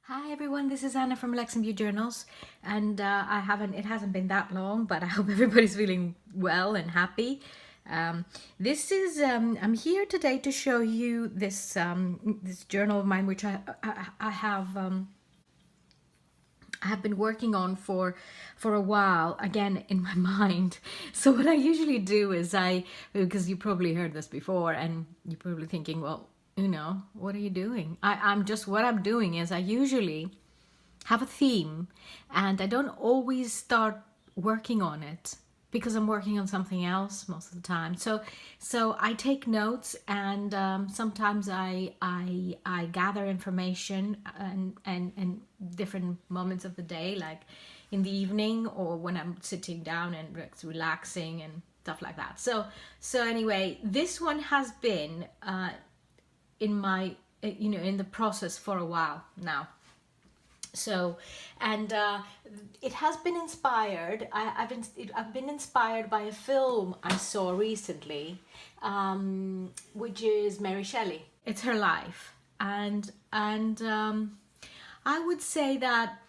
Hi everyone, this is Anna from Luxembourg Journals, and it hasn't been that long, but I hope everybody's feeling well and happy. I'm here today to show you this journal of mine, which I have been working on for a while, again in my mind. So what I usually do is because you probably heard this before and you're probably thinking, well, what are you doing? What I'm doing is I usually have a theme and I don't always start working on it because I'm working on something else most of the time. So I take notes, and sometimes I gather information and different moments of the day, like in the evening or when I'm sitting down and relaxing and stuff like that. So anyway, this one has been in my in the process for a while now. So, and it has been inspired. I've been inspired by a film I saw recently, which is Mary Shelley. It's her life, and I would say that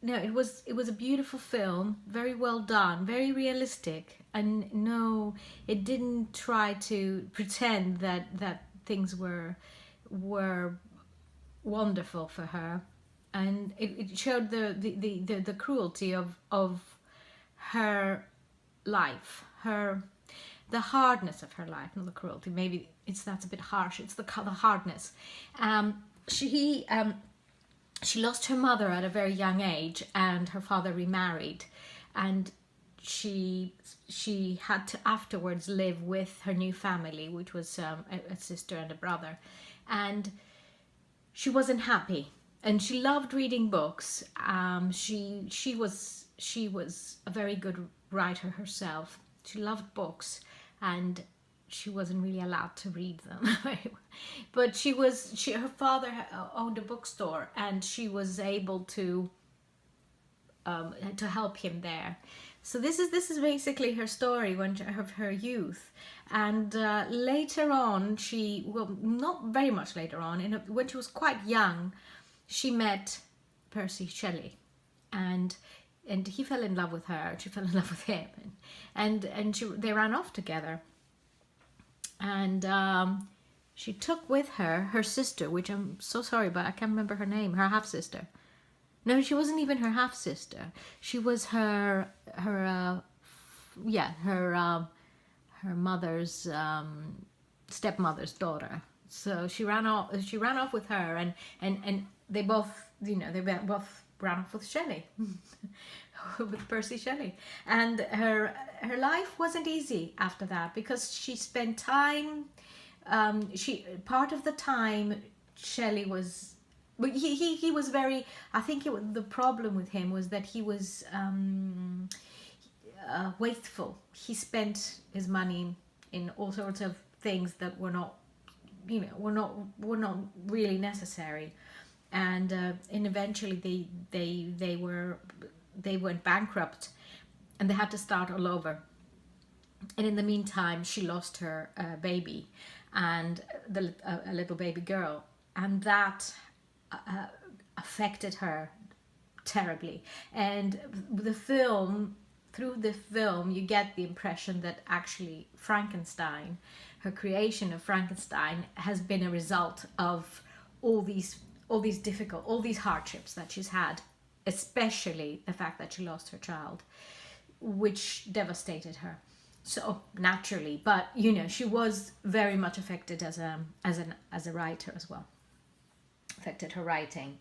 no, it was a beautiful film, very well done, very realistic, and no, it didn't try to pretend that things were wonderful for her, and it showed the cruelty of her life, the hardness of her life, not the cruelty. Maybe that's a bit harsh. It's the hardness. She lost her mother at a very young age, and her father remarried, and she had to afterwards live with her new family, which was a sister and a brother, and she wasn't happy, and she loved reading books. She was a very good writer herself. She loved books, and she wasn't really allowed to read them. But her father owned a bookstore, and she was able to help him there. So this is basically her story of her youth, and later on, not very much later on, when she was quite young, she met Percy Shelley, and he fell in love with her. She fell in love with him, and they ran off together, and she took with her sister, which I'm so sorry, but I can't remember her name. Her half sister. No, she wasn't even her half sister. She was her mother's stepmother's daughter. So she ran off with her, and they both ran off with Shelley, with Percy Shelley, and her life wasn't easy after that, because she spent time. Part of the time Shelley was. But he was very. I think the problem with him was that he was wasteful. He spent his money in all sorts of things that were not really necessary, and eventually they went bankrupt, and they had to start all over. And in the meantime, she lost her baby, and a little baby girl, and that affected her terribly. And through the film, you get the impression that actually Frankenstein, her creation of Frankenstein, has been a result of all these hardships that she's had, especially the fact that she lost her child, which devastated her. So naturally, but she was very much affected as a writer as well. Affected her writing.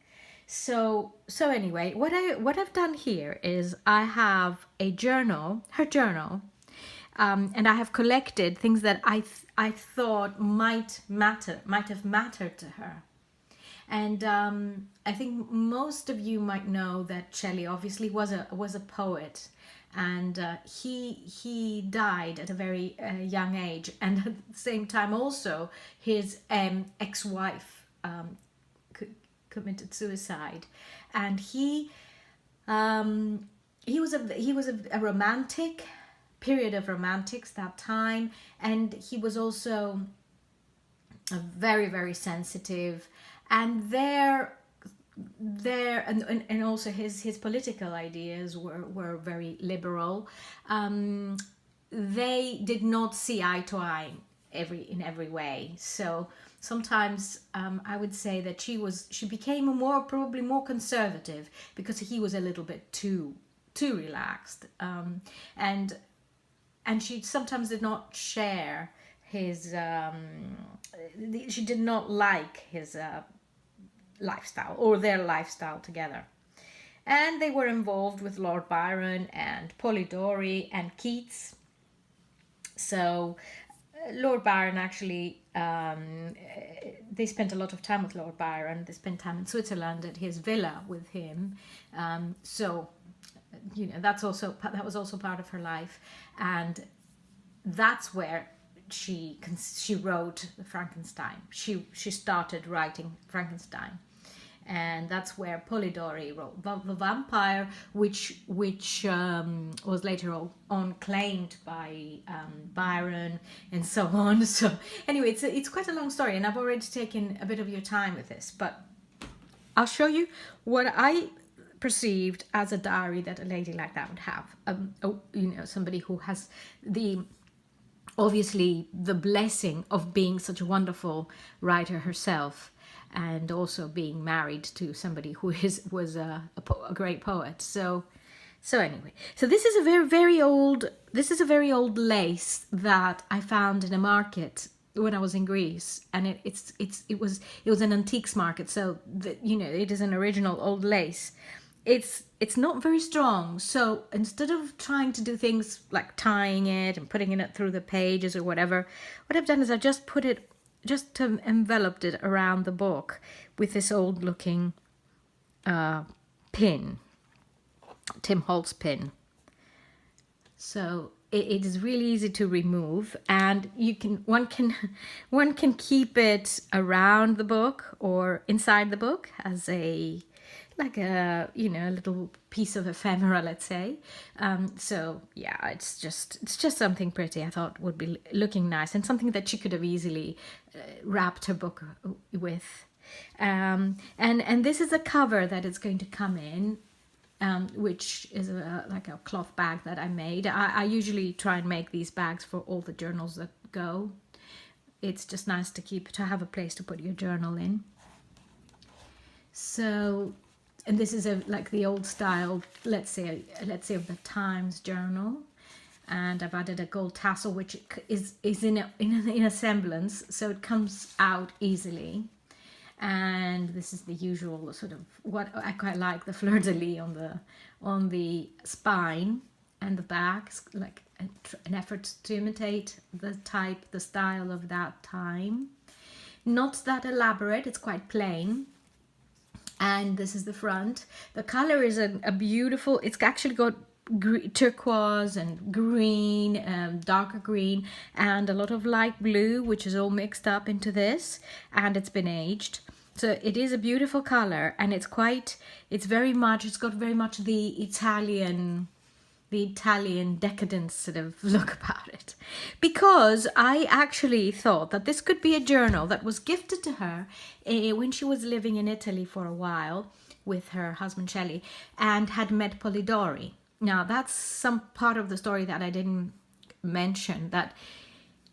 So anyway, what I've done here is I have a journal, her journal, and I have collected things that I thought might have mattered to her. And I think most of you might know that Shelley obviously was a poet, and he died at a very young age, and at the same time also his ex-wife committed suicide, and he was a romantic, period of romantics that time, and he was also very, very sensitive, and there, and also his political ideas were very liberal. They did not see eye to eye in every way. So sometimes I would say that she became probably more conservative because he was a little bit too relaxed, and she sometimes did not share his. She did not like his lifestyle or their lifestyle together. And they were involved with Lord Byron and Polidori and Keats. So Lord Byron actually, they spent a lot of time with Lord Byron. They spent time in Switzerland at his villa with him. So, you know, that was also part of her life, and that's where she wrote Frankenstein. She started writing Frankenstein, and that's where Polidori wrote the Vampire, which was later on claimed by Byron and so on. So anyway, it's quite a long story, and I've already taken a bit of your time with this, but I'll show you what I perceived as a diary that a lady like that would have. Somebody who has obviously the blessing of being such a wonderful writer herself, and also being married to somebody who was a great poet. So anyway, so this is a very old lace that I found in a market when I was in Greece, and it was an antiques market. So it is an original old lace. It's not very strong, so instead of trying to do things like tying it and putting it through the pages or whatever, what I've done is I just enveloped it around the book with this old looking pin, Tim Holtz pin. So it is really easy to remove, and one can keep it around the book or inside the book as a little piece of ephemera, let's say. So yeah, it's just something pretty. I thought would be looking nice, and something that she could have easily wrapped her book with. And this is a cover that it's going to come in, which is like a cloth bag that I made. I usually try and make these bags for all the journals that go. It's just nice to have a place to put your journal in. So, and this is like the old style, let's say of the Times journal, and I've added a gold tassel, which is in a semblance, so it comes out easily. And this is the usual sort of what I quite like, the fleur-de-lis on the spine and the back, like an effort to imitate the style of that time. Not that elaborate, it's quite plain. And this is the front. The color is a beautiful, it's actually got turquoise and green, darker green, and a lot of light blue, which is all mixed up into this, and it's been aged. So it is a beautiful color, and it's got very much the Italian decadence sort of look about it, because I actually thought that this could be a journal that was gifted to her when she was living in Italy for a while with her husband Shelley, and had met Polidori. Now that's some part of the story that I didn't mention, that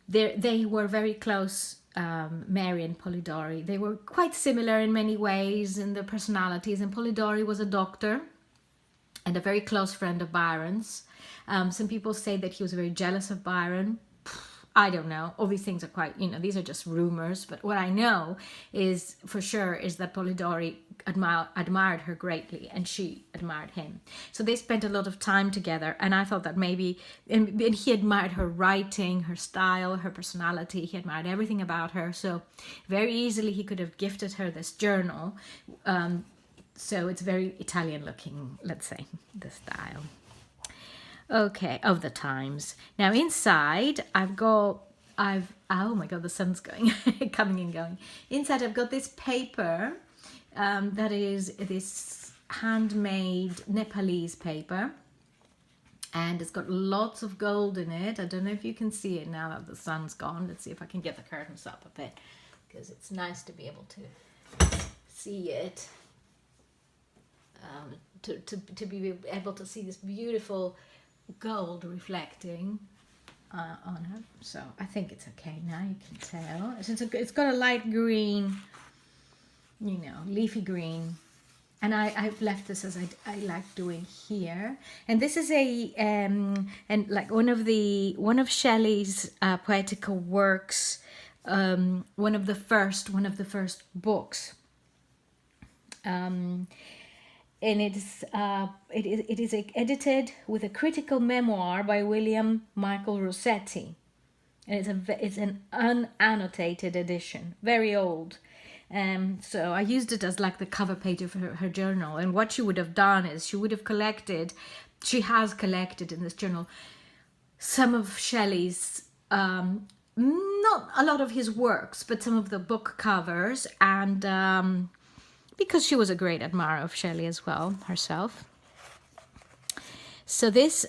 they were very close, Mary and Polidori. They were quite similar in many ways in their personalities, and Polidori was a doctor and a very close friend of Byron's. Some people say that he was very jealous of Byron. I don't know. All these things are quite, these are just rumors. But what I know is for sure is that Polidori admired her greatly, and she admired him. So they spent a lot of time together, and I thought that maybe, and he admired her writing, her style, her personality. He admired everything about her. So very easily he could have gifted her this journal. So it's very Italian looking, let's say, the style. Okay, of the Times. Now inside oh my god, the sun's going, coming and going. Inside I've got this paper, that is this handmade Nepalese paper. And it's got lots of gold in it. I don't know if you can see it now that the sun's gone. Let's see if I can get the curtains up a bit, because it's nice to be able to see it. to be able to see this beautiful gold reflecting on her. So I think it's okay now, you can tell. It's got a light green, you know, leafy green. And I've left this as I like doing here. And this is and like one of Shelley's poetical works, one of the first books. And it is edited with a critical memoir by William Michael Rossetti, and it's an unannotated edition, very old. So I used it as like the cover page of her journal. And what she would have done is she has collected in this journal some of Shelley's, not a lot of his works, but some of the book covers, and because she was a great admirer of Shelley as well herself. So this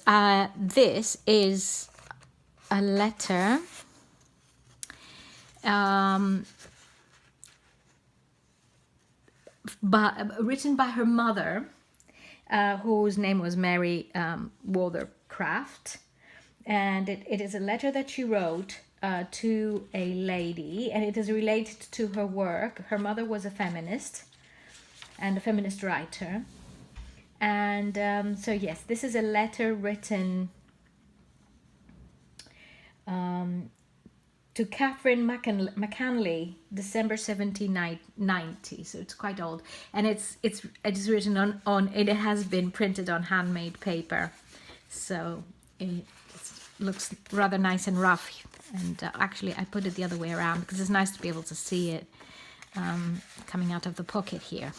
is a letter written by her mother, whose name was Mary Woolcraft, and it is a letter that she wrote to a lady, and it is related to her work. Her mother was a feminist and a feminist writer, and so yes, this is a letter written to Catherine McCanley, December 1790. So it's quite old, and it is written on. It has been printed on handmade paper, so it looks rather nice and rough. And actually, I put it the other way around because it's nice to be able to see it coming out of the pocket here.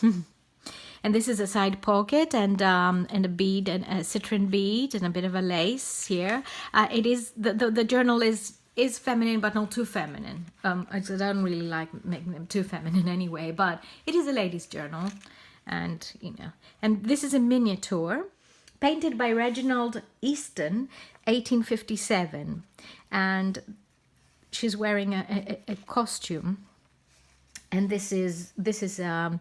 And this is a side pocket, and a bead, and a citron bead, and a bit of a lace here. It is the journal is feminine, but not too feminine. I don't really like making them too feminine anyway, but it is a ladies' journal, and you know. And this is a miniature painted by Reginald Easton, 1857, and she's wearing a costume. And this is a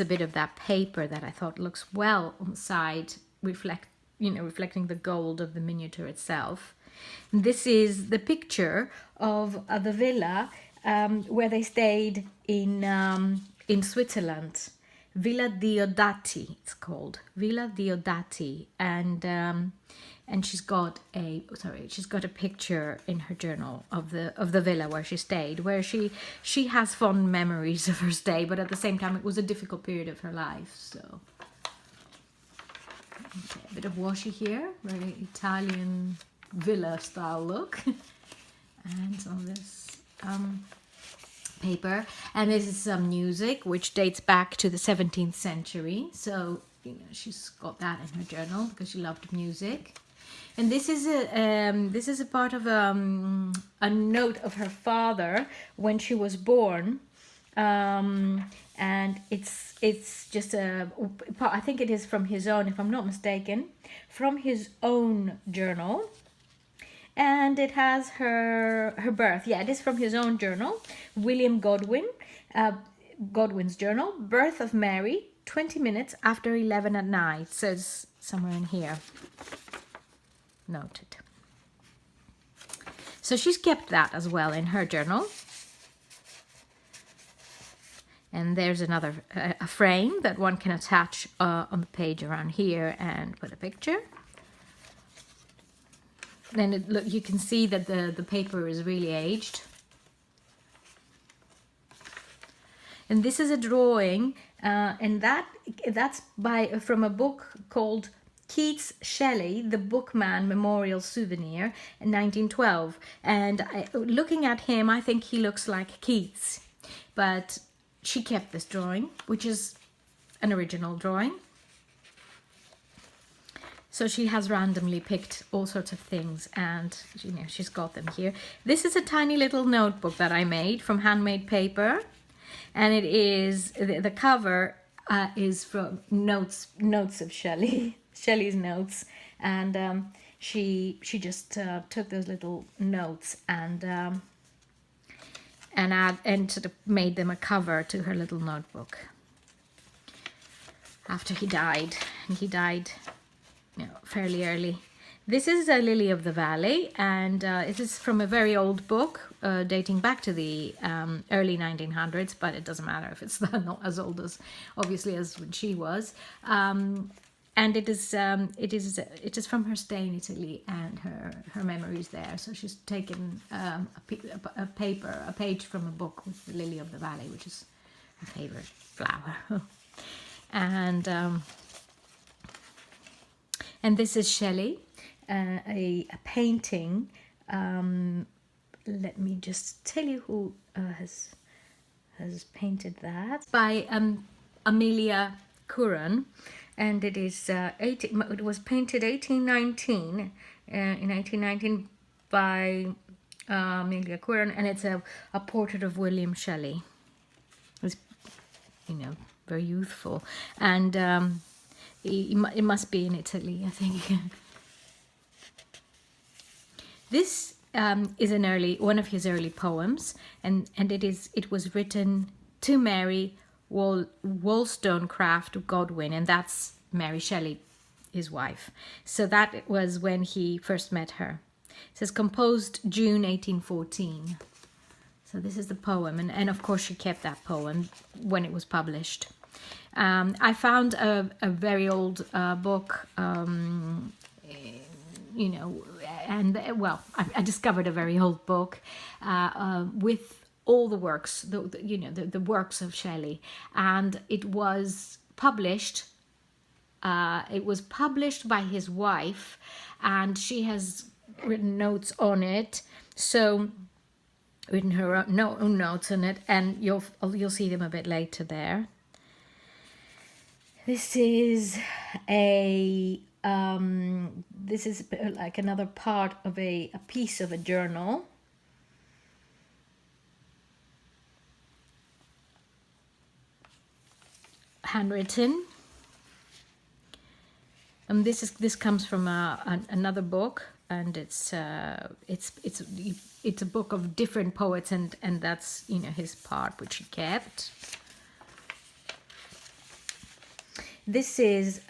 bit of that paper that I thought looks well on the side, reflecting the gold of the miniature itself. And this is the picture of the villa where they stayed in Switzerland. Villa Diodati, it's called Villa Diodati, and she's got a picture in her journal of the villa where she stayed, where she has fond memories of her stay, but at the same time it was a difficult period of her life. So okay, a bit of washi here, very Italian villa style look, and some of this paper, and this is some music which dates back to the 17th century. So you know, she's got that in her journal because she loved music. And this is a part of a note of her father when she was born, and it's just I think it is from his own, if I'm not mistaken, from his own journal, and it has her birth. Yeah, it is from his own journal, William Godwin's journal, birth of Mary, 20 minutes after 11 at night. So it's somewhere in here. Noted. So she's kept that as well in her journal. And there's another a frame that one can attach on the page around here and put a picture. Then you can see that the paper is really aged. And this is a drawing, and that's from a book called Keats Shelley, the Bookman Memorial Souvenir in 1912. And looking at him, I think he looks like Keats. But she kept this drawing, which is an original drawing. So she has randomly picked all sorts of things, and you know, she's got them here. This is a tiny little notebook that I made from handmade paper, and it is the cover is from notes of Shelley. Shelley's notes, and she just took those little notes and sort of made them a cover to her little notebook after he died think he died, you know, fairly early. This is a Lily of the Valley, and it is from a very old book dating back to the early 1900s, but it doesn't matter if it's not as old as, obviously, as when she was. And it is from her stay in Italy and her memories there. So she's taken a page from a book with the Lily of the Valley, which is her favorite flower. And this is Shelley, a painting. Let me just tell you who has painted that. By Amelia Curran, and it is it was painted 1819 in 1819 by Amelia Curran, and it's a portrait of William Shelley. It's, you know, very youthful, and it must be in Italy, I think. This is one of his early poems, and it was written to Mary Wollstonecraft Godwin, and that's Mary Shelley, his wife. So that was when he first met her. It says composed June 1814. So this is the poem, and of course she kept that poem when it was published. I found a very old book, you know, and well, I discovered a very old book with all the works, the works of Shelley, and it was published. It was published by his wife, and she has written notes on it. So, written her own notes on it, and you'll see them a bit later there. This is this is like another part of a piece of a journal. Handwritten. This comes from another book, and it's a book of different poets, and that's, you know, his part which he kept. This is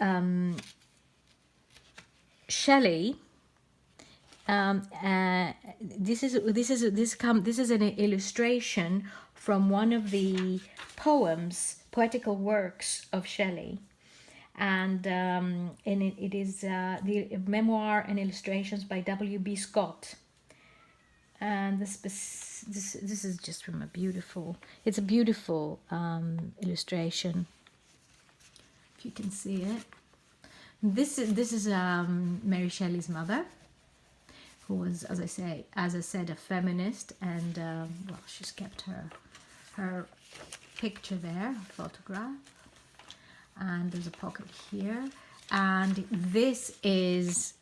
Shelley. This is an illustration from one of the poetical works of Shelley, and it is the memoir and illustrations by W.B. Scott. And this is just from a beautiful illustration. If you can see it. This is Mary Shelley's mother, who was, as I said, a feminist, and well, she's kept her picture there, photograph, and there's a pocket here, and this is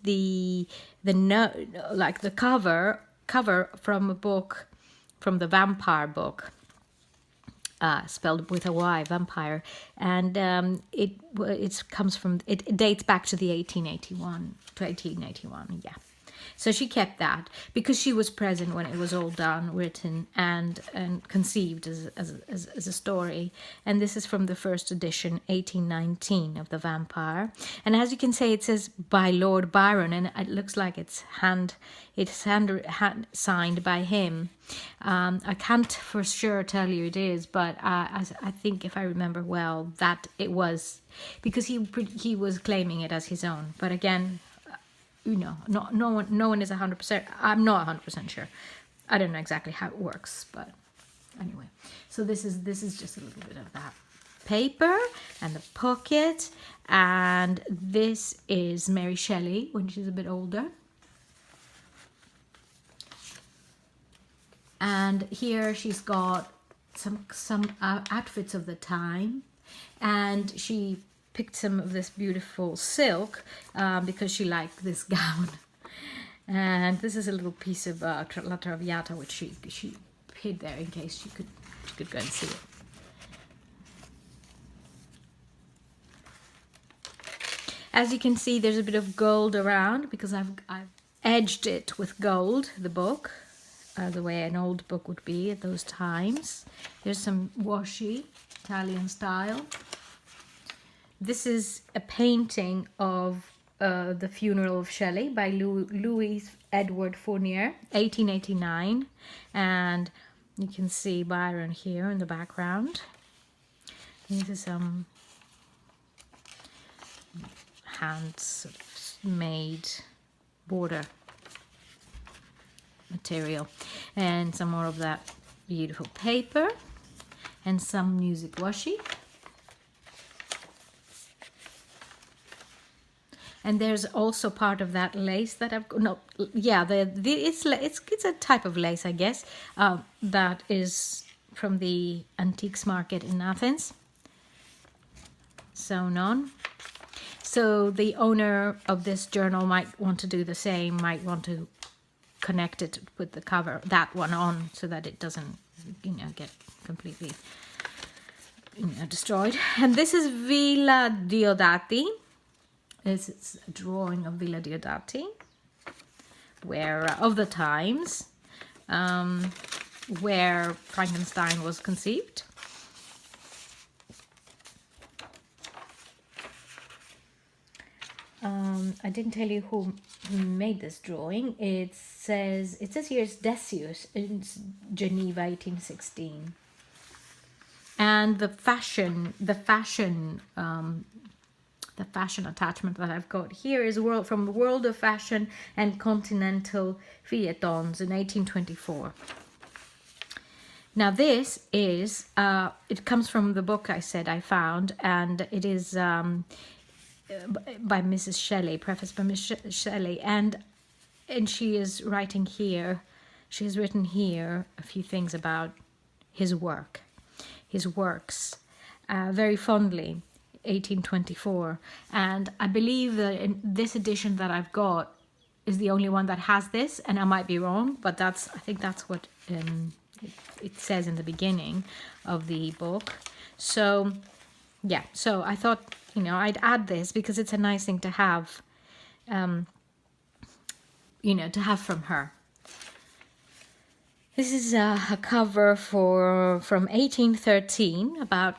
the note, like the cover from a book, from the vampire book. Spelled with a Y, vampire, and it dates back to the 1881, yeah. So she kept that because she was present when it was all done, written and conceived as a story. And this is from the first edition, 1819, of the Vampire. And as you can see, it says by Lord Byron, and it looks like it's hand signed by him. I can't for sure tell you it is, but I think, if I remember well, that it was, because he was claiming it as his own. But again, you know, no one is 100%. I'm not 100% sure. I don't know exactly how it works, but anyway. So this is just a little bit of that paper and the pocket, and this is Mary Shelley when she's a bit older. And here she's got some outfits of the time, and she picked some of this beautiful silk because she liked this gown. And this is a little piece of La Traviata, which she hid there in case she could go and see it. As you can see, there's a bit of gold around because I've edged it with gold, the book, the way an old book would be at those times. There's some washi, Italian style. This is a painting of The Funeral of Shelley by Louis Edward Fournier, 1889. And you can see Byron here in the background. These are some hand sort of made border material, and some more of that beautiful paper, and some music washi. And there's also part of that lace that I've got. No, yeah, it's a type of lace, I guess, that is from the antiques market in Athens, sewn on. So the owner of this journal might want to do the same, might want to connect it with the cover, that one on, so that it doesn't, get completely, destroyed. And this is Villa Diodati. It's a drawing of Villa Diodati, where of the times where Frankenstein was conceived. I didn't tell you who made this drawing. It says here it's Decius in Geneva, 1816. And the fashion attachment that I've got here is from the World of Fashion and Continental Feuilletons in 1824. Now this is, it comes from the book I said I found, and it is by Mrs. Shelley, prefaced by Mrs. Shelley, and she is writing here, she has written here a few things about his works, very fondly, 1824. And I believe that in this edition that I've got is the only one that has this, and I might be wrong, but I think that's what it says in the beginning of the book. So yeah, so I thought, I'd add this because it's a nice thing to have, to have from her. This is a cover from 1813 about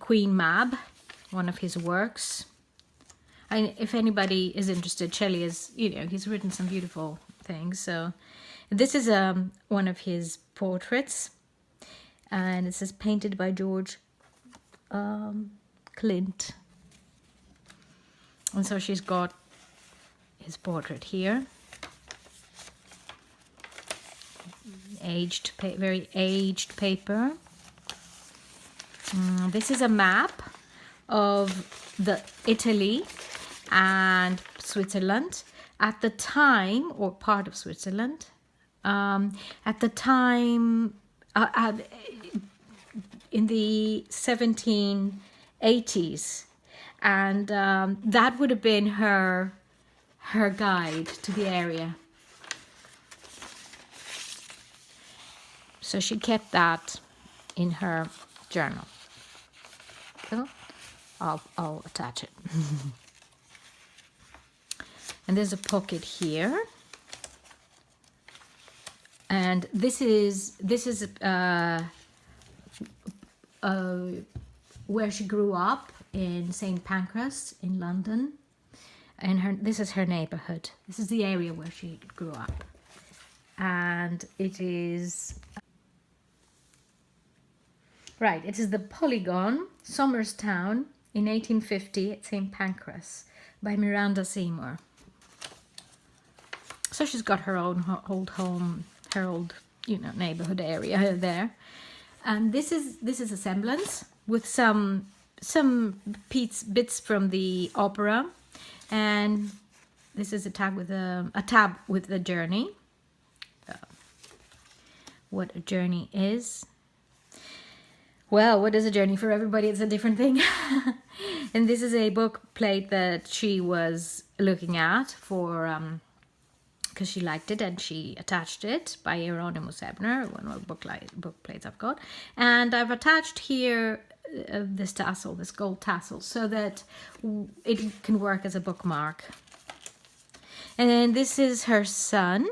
Queen Mab, one of his works. If anybody is interested, Shelley is, he's written some beautiful things. So this is one of his portraits, and it says painted by George Clint. And so she's got his portrait here. Very aged paper. This is a map of Italy and Switzerland at the time, or part of Switzerland, at the time in the 1780s, and that would have been her guide to the area. So she kept that in her journal. So I'll attach it. And there's a pocket here. And this is where she grew up, in St. Pancras in London. And this is her neighborhood. This is the area where she grew up. And it is... Right, it is the Polygon, Somerstown, in 1850 at St. Pancras by Miranda Seymour. So she's got her own old home, her old, neighborhood area there. And this is a semblance with some bits from the opera, and this is a tab with the journey. What a journey is. Well, what is a journey? For everybody, it's a different thing. And this is a book plate that she was looking at for, because she liked it, and she attached it by Hieronymus Ebner, one of the book plates I've got. And I've attached here this tassel, this gold tassel, so that it can work as a bookmark. And then this is her son.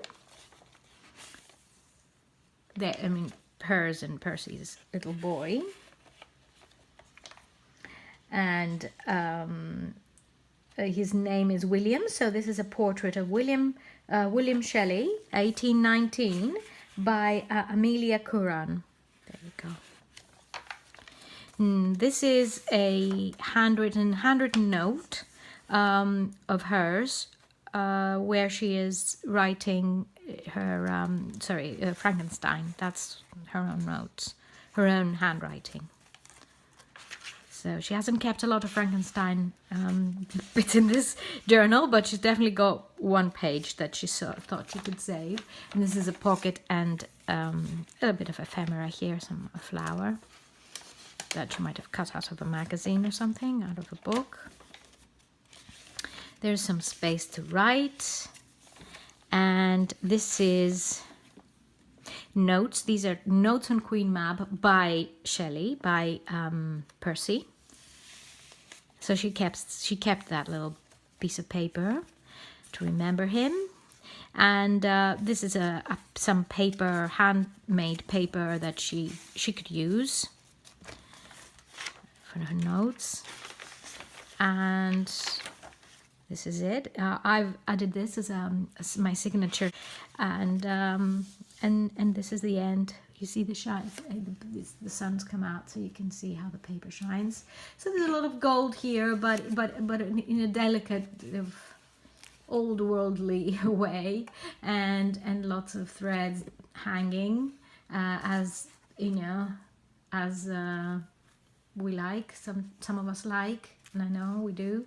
Hers and Percy's little boy. and his name is William. So this is a portrait of William Shelley, 1819, by Amelia Curran. There you go. This is a handwritten note of hers, where she is writing her Frankenstein. That's her own notes, her own handwriting. So she hasn't kept a lot of Frankenstein bits in this journal, but she's definitely got one page that she thought she could save. And this is a pocket and a bit of ephemera here, a flower that she might have cut out of a magazine or something, out of a book. There's some space to write. And this is notes. These are notes on Queen Mab by Shelley, by Percy. So she kept that little piece of paper to remember him. And this is some paper, handmade paper that she could use for her notes. And this is it. I've added this as my signature, and this is the end. You see the shine. The sun's come out, so you can see how the paper shines. So there's a lot of gold here, but in a delicate, old worldly way, and lots of threads hanging, as you know, as we like. Some of us like, and I know we do.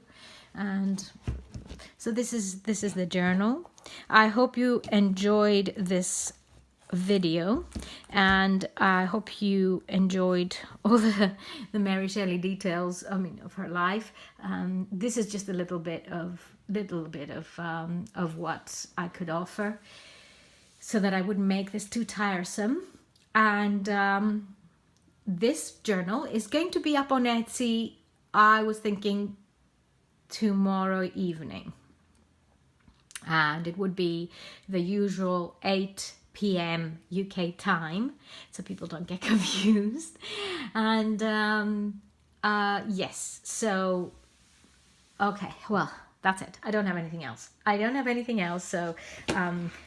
And so this is the journal. I hope you enjoyed this video, and I hope you enjoyed all the Mary Shelley details, of her life. This is just a little bit of what I could offer, so that I wouldn't make this too tiresome. And this journal is going to be up on Etsy, I was thinking, tomorrow evening, and it would be the usual 8 p.m. UK time, so people don't get confused. And yes, so okay, well, that's it. I don't have anything else. So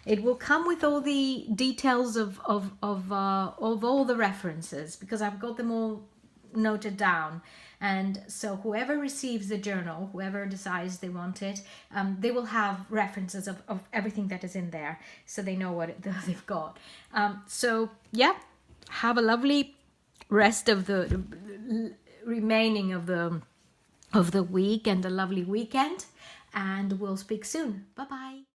it will come with all the details of all the references, because I've got them all noted down. And so whoever receives the journal, whoever decides they want it, they will have references of everything that is in there, so they know what they've got. So yeah, have a lovely rest of the remaining of the week, and a lovely weekend, and we'll speak soon. Bye bye.